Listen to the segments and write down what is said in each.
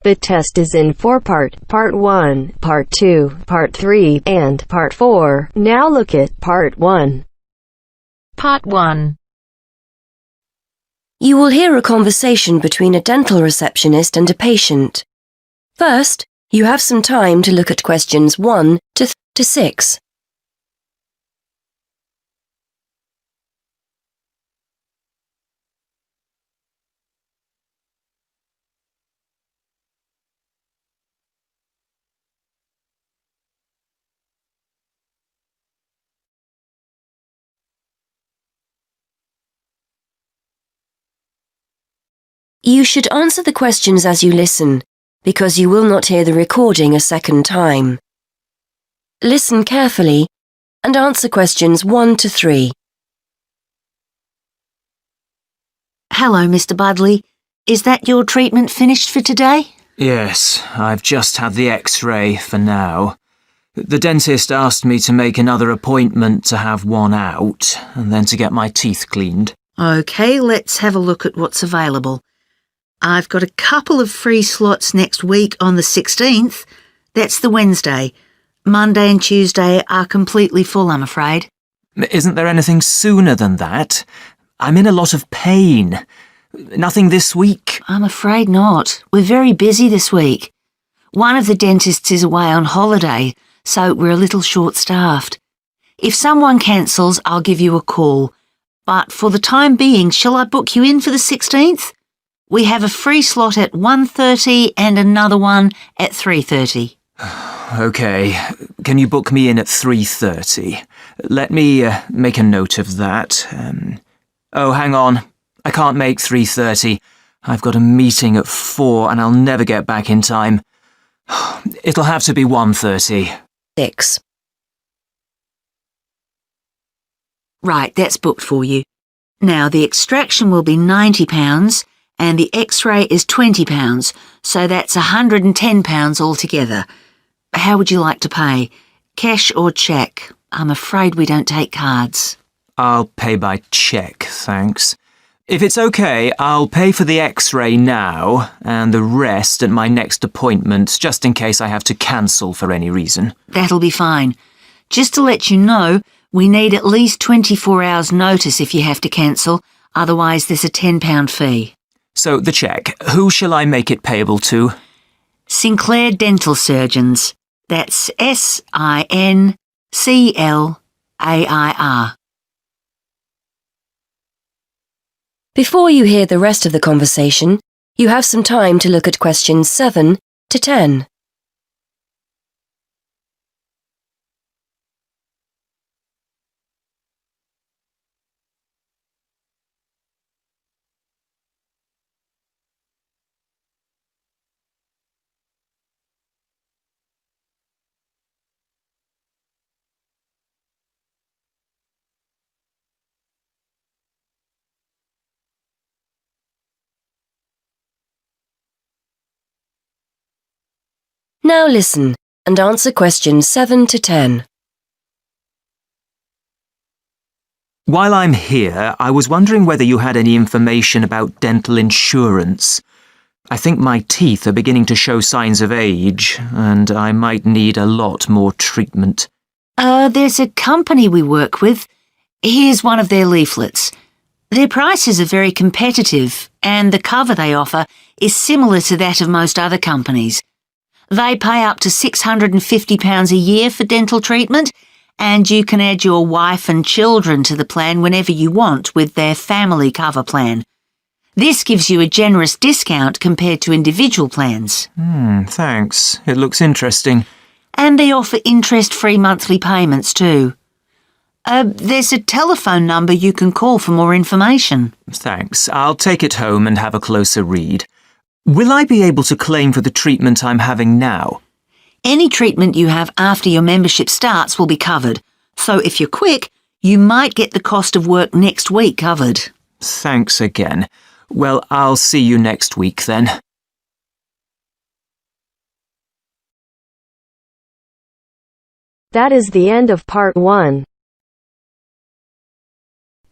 The test is in 4 parts: Part 1, Part 2, Part 3, and Part 4. Now look at Part 1. Part 1. You will hear a conversation between a dental receptionist and a patient. First, you have some time to look at questions 1 to 6. You should answer the questions as you listen, because you will not hear the recording a second time. Listen carefully and answer questions 1 to 3. Hello, Mr. Budley. Is that your treatment finished for today? Yes, I've just had the X-ray for now. The dentist asked me to make another appointment to have one out and then to get my teeth cleaned. OK, let's have a look at what's available. I've got a couple of free slots next week on the 16th. That's the Wednesday. Monday and Tuesday are completely full, I'm afraid. Isn't there anything sooner than that? I'm in a lot of pain. Nothing this week? I'm afraid not. We're very busy this week. One of the dentists is away on holiday, so we're a little short-staffed. If someone cancels, I'll give you a call. But for the time being, shall I book you in for the 16th? We have a free slot at 1:30 and another one at 3:30. OK. Can you book me in at 3:30? Let me make a note of that. Oh, hang on. I can't make 3:30. I've got a meeting at 4 and I'll never get back in time. It'll have to be 1:30. 6. Right, that's booked for you. Now, the extraction will be £90 and the X-ray is £20, so that's £110 altogether. How would you like to pay? Cash or cheque? I'm afraid we don't take cards. I'll pay by cheque, thanks. If it's OK, I'll pay for the X-ray now and the rest at my next appointment, just in case I have to cancel for any reason. That'll be fine. Just to let you know, we need at least 24 hours notice if you have to cancel, otherwise there's a £10 fee. So, the cheque, who shall I make it payable to? Sinclair Dental Surgeons. That's SINCLAIR. Before you hear the rest of the conversation, you have some time to look at questions 7 to 10. Now listen and answer questions 7 to 10. While I'm here, I was wondering whether you had any information about dental insurance. I think my teeth are beginning to show signs of age, and I might need a lot more treatment. There's a company we work with. Here's one of their leaflets. Their prices are very competitive, and the cover they offer is similar to that of most other companies. They pay up to £650 a year for dental treatment, and you can add your wife and children to the plan whenever you want with their family cover plan. This gives you a generous discount compared to individual plans. Thanks. It looks interesting. And they offer interest-free monthly payments too. There's a telephone number you can call for more information. Thanks. I'll take it home and have a closer read. Will I be able to claim for the treatment I'm having now? Any treatment you have after your membership starts will be covered, so if you're quick, you might get the cost of work next week covered. Thanks again. Well, I'll see you next week then. That is the end of Part 1.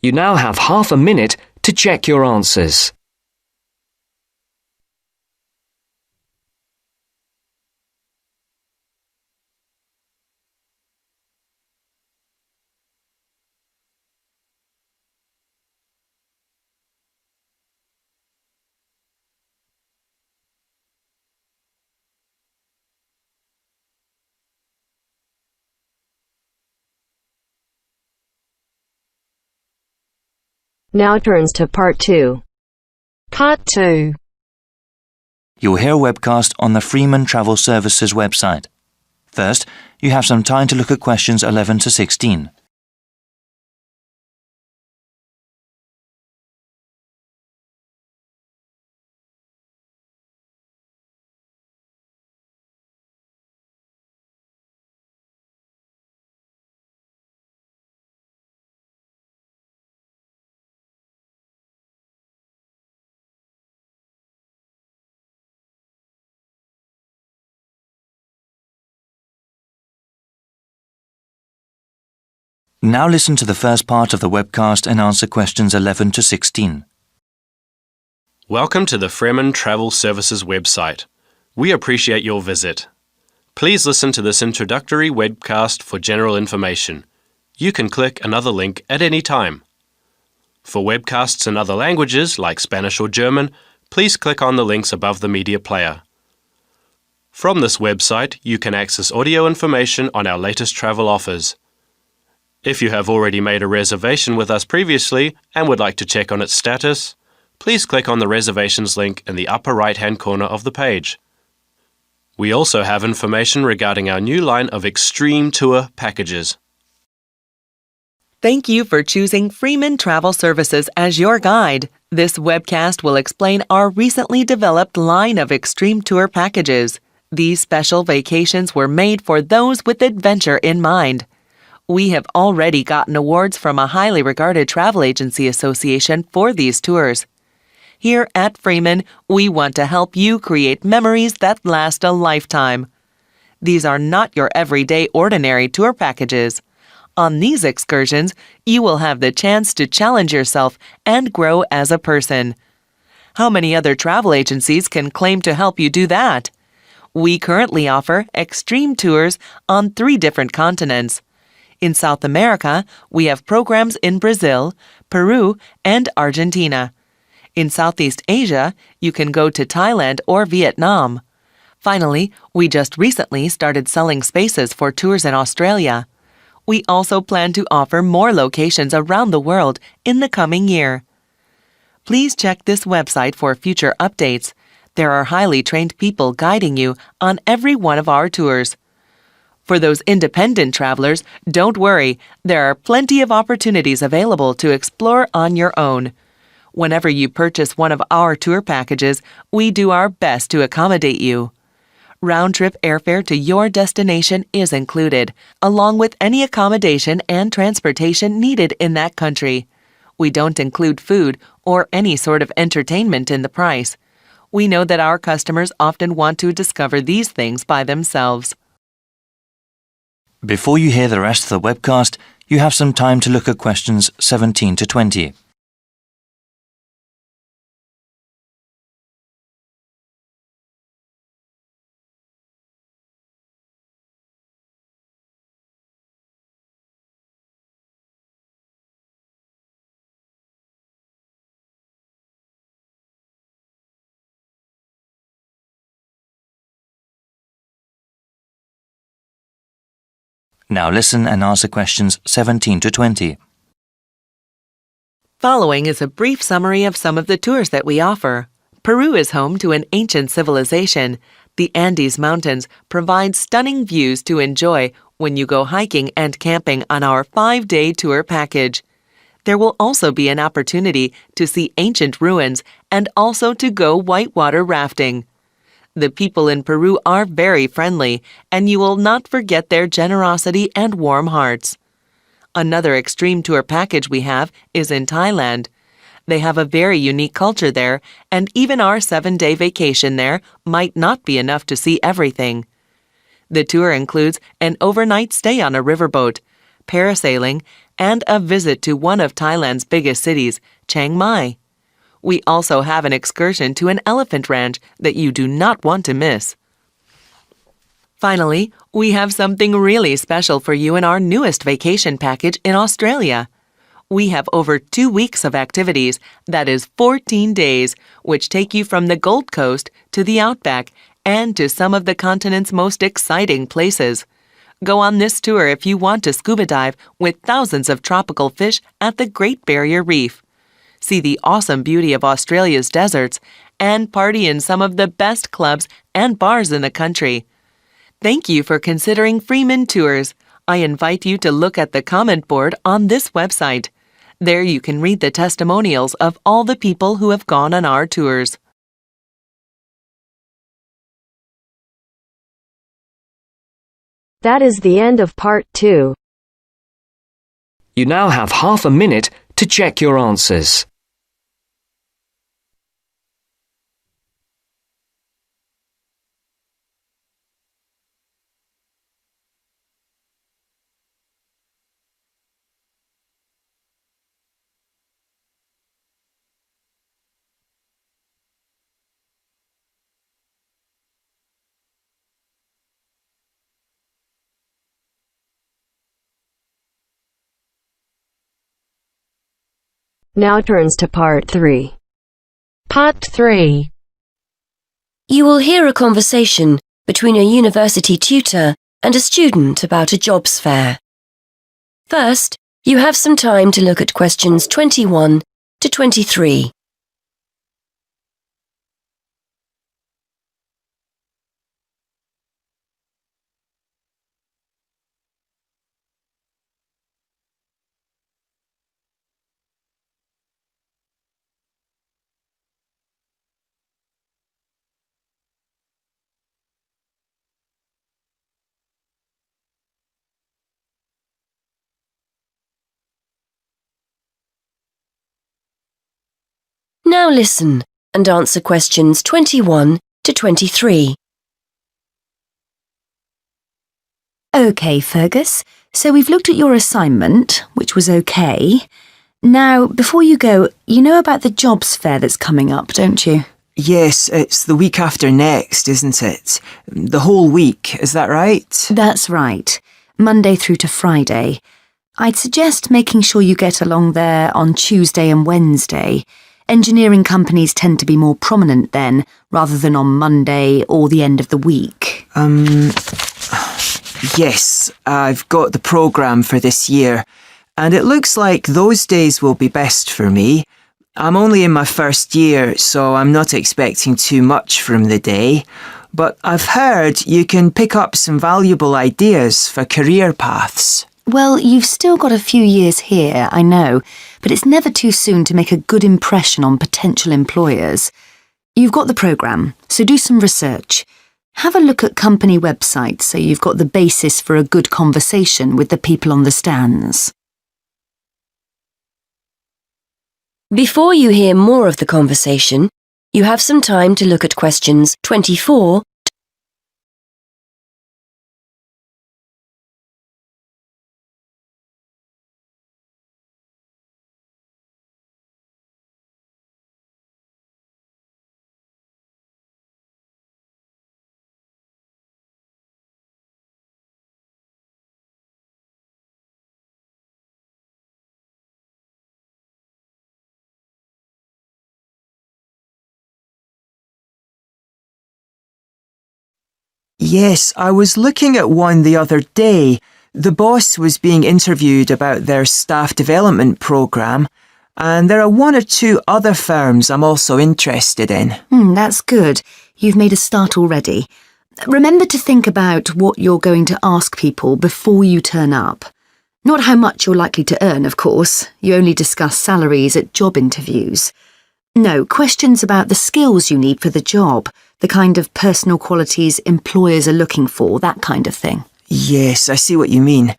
You now have half a minute to check your answers. Now turns to Part 2. Part 2. You'll hear a webcast on the Freeman Travel Services website. First, you have some time to look at questions 11 to 16. Now listen to the first part of the webcast and answer questions 11 to 16. Welcome to the Freeman Travel Services website. We appreciate your visit. Please listen to this introductory webcast for general information. You can click another link at any time. For webcasts in other languages like Spanish or German, please click on the links above the media player. From this website, you can access audio information on our latest travel offers. If you have already made a reservation with us previously and would like to check on its status, please click on the reservations link in the upper right-hand corner of the page. We also have information regarding our new line of Extreme Tour packages. Thank you for choosing Freeman Travel Services as your guide. This webcast will explain our recently developed line of Extreme Tour packages. These special vacations were made for those with adventure in mind. We have already gotten awards from a highly regarded travel agency association for these tours. Here at Freeman, we want to help you create memories that last a lifetime. These are not your everyday ordinary tour packages. On these excursions, you will have the chance to challenge yourself and grow as a person. How many other travel agencies can claim to help you do that? We currently offer extreme tours on 3 different continents. In South America, we have programs in Brazil, Peru, and Argentina. In Southeast Asia, you can go to Thailand or Vietnam. Finally, we just recently started selling spaces for tours in Australia. We also plan to offer more locations around the world in the coming year. Please check this website for future updates. There are highly trained people guiding you on every one of our tours. For those independent travelers, don't worry, there are plenty of opportunities available to explore on your own. Whenever you purchase one of our tour packages, we do our best to accommodate you. Round-trip airfare to your destination is included, along with any accommodation and transportation needed in that country. We don't include food or any sort of entertainment in the price. We know that our customers often want to discover these things by themselves. Before you hear the rest of the webcast, you have some time to look at questions 17 to 20. Now listen and answer questions 17 to 20. Following is a brief summary of some of the tours that we offer. Peru is home to an ancient civilization. The Andes Mountains provide stunning views to enjoy when you go hiking and camping on our 5-day tour package. There will also be an opportunity to see ancient ruins and also to go whitewater rafting. The people in Peru are very friendly, and you will not forget their generosity and warm hearts. Another extreme tour package we have is in Thailand. They have a very unique culture there, and even our 7-day vacation there might not be enough to see everything. The tour includes an overnight stay on a riverboat, parasailing, and a visit to one of Thailand's biggest cities, Chiang Mai. We also have an excursion to an elephant ranch that you do not want to miss. Finally, we have something really special for you in our newest vacation package in Australia. We have over 2 weeks of activities, that is 14 days, which take you from the Gold Coast to the Outback and to some of the continent's most exciting places. Go on this tour if you want to scuba dive with thousands of tropical fish at the Great Barrier Reef. see the awesome beauty of Australia's deserts, and party in some of the best clubs and bars in the country. Thank you for considering Freeman Tours. I invite you to look at the comment board on this website. There you can read the testimonials of all the people who have gone on our tours. That is the end of part 2. You now have half a minute to check your answers. Now turns to part 3. Part 3. You will hear a conversation between a university tutor and a student about a jobs fair. First, you have some time to look at questions 21 to 23. Now listen and answer questions 21 to 23. OK, Fergus, so we've looked at your assignment, which was OK. Now, before you go, you know about the jobs fair that's coming up, don't you? Yes, it's the week after next, isn't it? The whole week, is that right? That's right. Monday through to Friday. I'd suggest making sure you get along there on Tuesday and Wednesday. Engineering companies tend to be more prominent then, rather than on Monday or the end of the week. Yes, I've got the programme for this year, and it looks like those days will be best for me. I'm only in my first year, so I'm not expecting too much from the day, but I've heard you can pick up some valuable ideas for career paths. Well, you've still got a few years here, I know, but it's never too soon to make a good impression on potential employers. You've got the programme, so do some research. Have a look at company websites so you've got the basis for a good conversation with the people on the stands. Before you hear more of the conversation, you have some time to look at questions 24 Yes, I was looking at one the other day. The boss was being interviewed about their staff development programme, and there are one or two other firms I'm also interested in. That's good. You've made a start already. Remember to think about what you're going to ask people before you turn up. Not how much you're likely to earn, of course. You only discuss salaries at job interviews. No, questions about the skills you need for the job, the kind of personal qualities employers are looking for, that kind of thing. Yes, I see what you mean.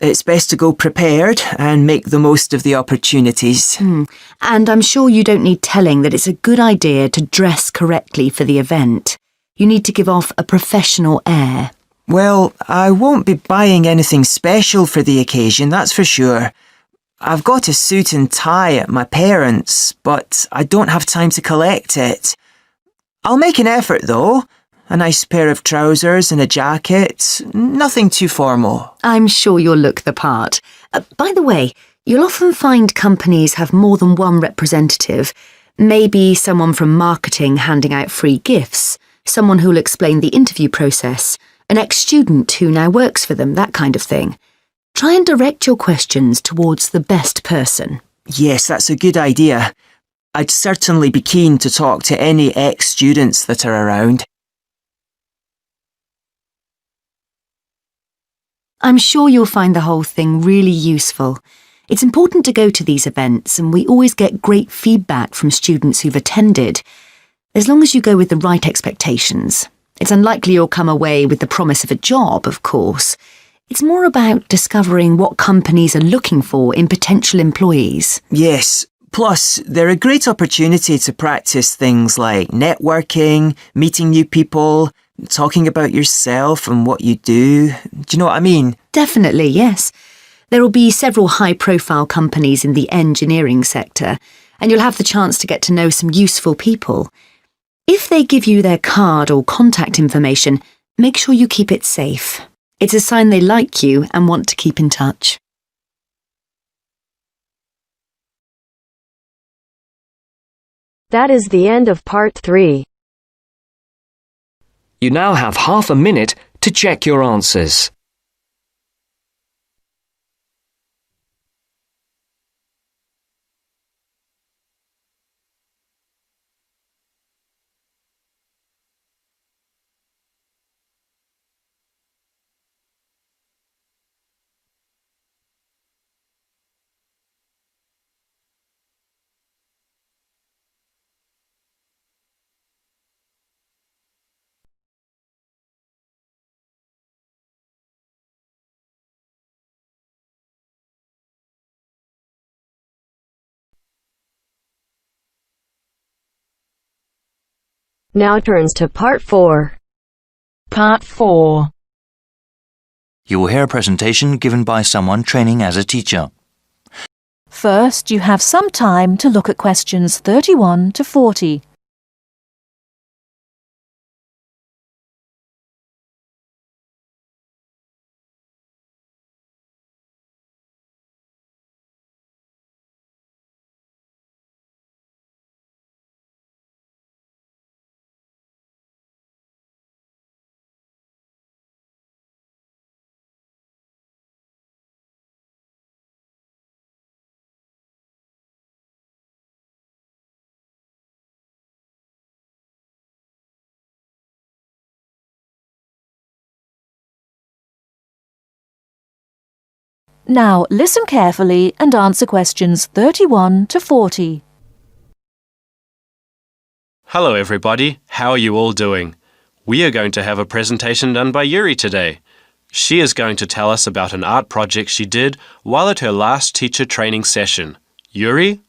It's best to go prepared and make the most of the opportunities. And I'm sure you don't need telling that it's a good idea to dress correctly for the event. You need to give off a professional air. Well, I won't be buying anything special for the occasion, that's for sure. I've got a suit and tie at my parents', but I don't have time to collect it. I'll make an effort, though. A nice pair of trousers and a jacket. Nothing too formal. I'm sure you'll look the part. By the way, you'll often find companies have more than one representative. Maybe someone from marketing handing out free gifts, someone who'll explain the interview process, an ex-student who now works for them, that kind of thing. Try and direct your questions towards the best person. Yes, that's a good idea. I'd certainly be keen to talk to any ex-students that are around. I'm sure you'll find the whole thing really useful. It's important to go to these events, and we always get great feedback from students who've attended. As long as you go with the right expectations. It's unlikely you'll come away with the promise of a job, of course. It's more about discovering what companies are looking for in potential employees. Yes, plus they're a great opportunity to practice things like networking, meeting new people, talking about yourself and what you do. Do you know what I mean? Definitely, yes. There will be several high-profile companies in the engineering sector, and you'll have the chance to get to know some useful people. If they give you their card or contact information, make sure you keep it safe. It's a sign they like you and want to keep in touch. That is the end of part 3. You now have half a minute to check your answers. Now turns to part 4. Part 4. You will hear a presentation given by someone training as a teacher. First, you have some time to look at questions 31 to 40. Now, listen carefully and answer questions 31 to 40. Hello everybody, how are you all doing? We are going to have a presentation done by Yuri today. She is going to tell us about an art project she did while at her last teacher training session. Yuri?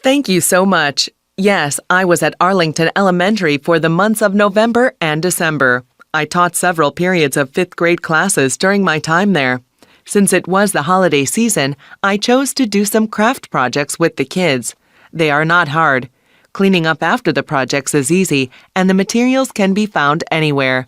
Thank you so much. Yes, I was at Arlington Elementary for the months of November and December. I taught several periods of 5th grade classes during my time there. Since it was the holiday season, I chose to do some craft projects with the kids. They are not hard. Cleaning up after the projects is easy, and the materials can be found anywhere.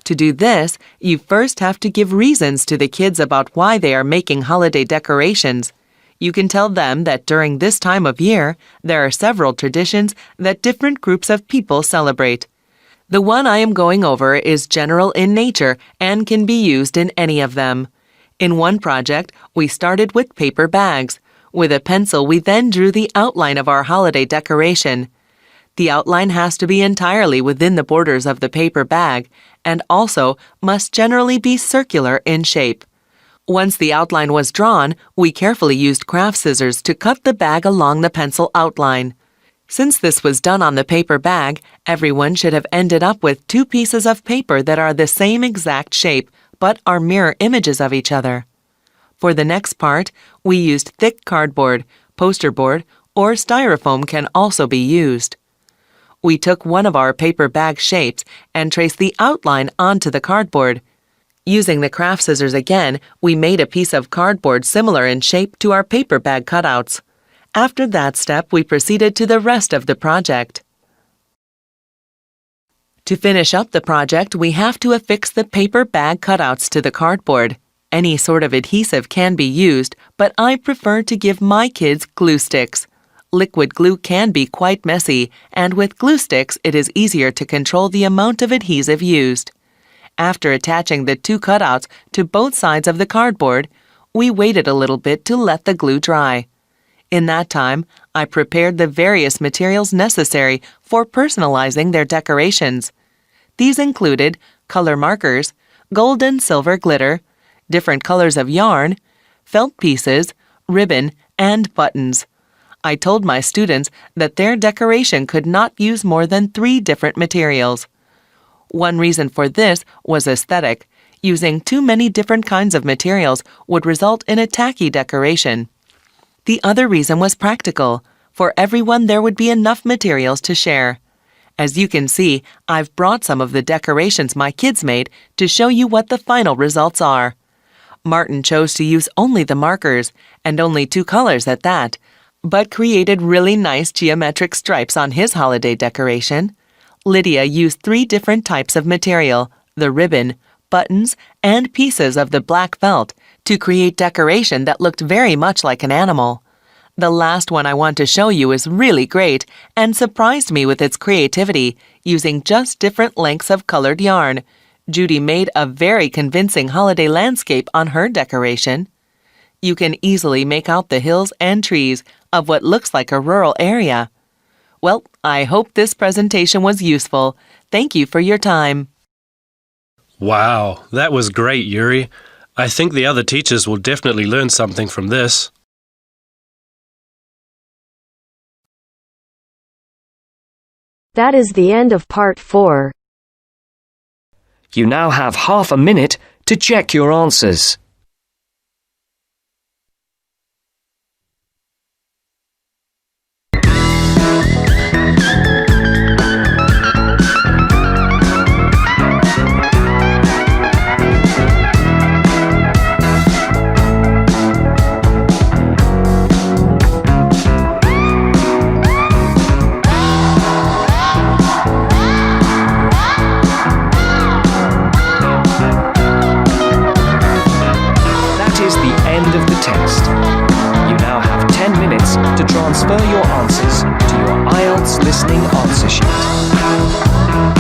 To do this, you first have to give reasons to the kids about why they are making holiday decorations. You can tell them that during this time of year, there are several traditions that different groups of people celebrate. The one I am going over is general in nature and can be used in any of them. In one project, we started with paper bags. With a pencil, we then drew the outline of our holiday decoration. The outline has to be entirely within the borders of the paper bag and also must generally be circular in shape. Once the outline was drawn, we carefully used craft scissors to cut the bag along the pencil outline. Since this was done on the paper bag, everyone should have ended up with 2 pieces of paper that are the same exact shape, but are mirror images of each other. For the next part, we used thick cardboard, poster board, or styrofoam can also be used. We took one of our paper bag shapes and traced the outline onto the cardboard. Using the craft scissors again, we made a piece of cardboard similar in shape to our paper bag cutouts. After that step, we proceeded to the rest of the project. To finish up the project, we have to affix the paper bag cutouts to the cardboard. Any sort of adhesive can be used, but I prefer to give my kids glue sticks. Liquid glue can be quite messy, and with glue sticks, it is easier to control the amount of adhesive used. After attaching the 2 cutouts to both sides of the cardboard, We waited a little bit to let the glue dry. In that time, I prepared the various materials necessary for personalizing their decorations. These included color markers, gold and silver glitter, different colors of yarn, felt pieces, ribbon, and buttons. I told my students that their decoration could not use more than 3 different materials. One reason for this was aesthetic. Using too many different kinds of materials would result in a tacky decoration. The other reason was practical. For everyone, there would be enough materials to share. As you can see, I've brought some of the decorations my kids made to show you what the final results are. Martin chose to use only the markers, and only 2 colors at that, but created really nice geometric stripes on his holiday decoration. Lydia used 3 different types of material, the ribbon, buttons, and pieces of the black felt, to create decoration that looked very much like an animal. The last one I want to show you is really great and surprised me with its creativity, using just different lengths of colored yarn. Judy made a very convincing holiday landscape on her decoration. You can easily make out the hills and trees of what looks like a rural area. Well, I hope this presentation was useful. Thank you for your time. Wow, that was great, Yuri. I think the other teachers will definitely learn something from this. That is the end of part 4. You now have half a minute to check your answers. Test. You now have 10 minutes to transfer your answers to your Ielts listening answer sheet.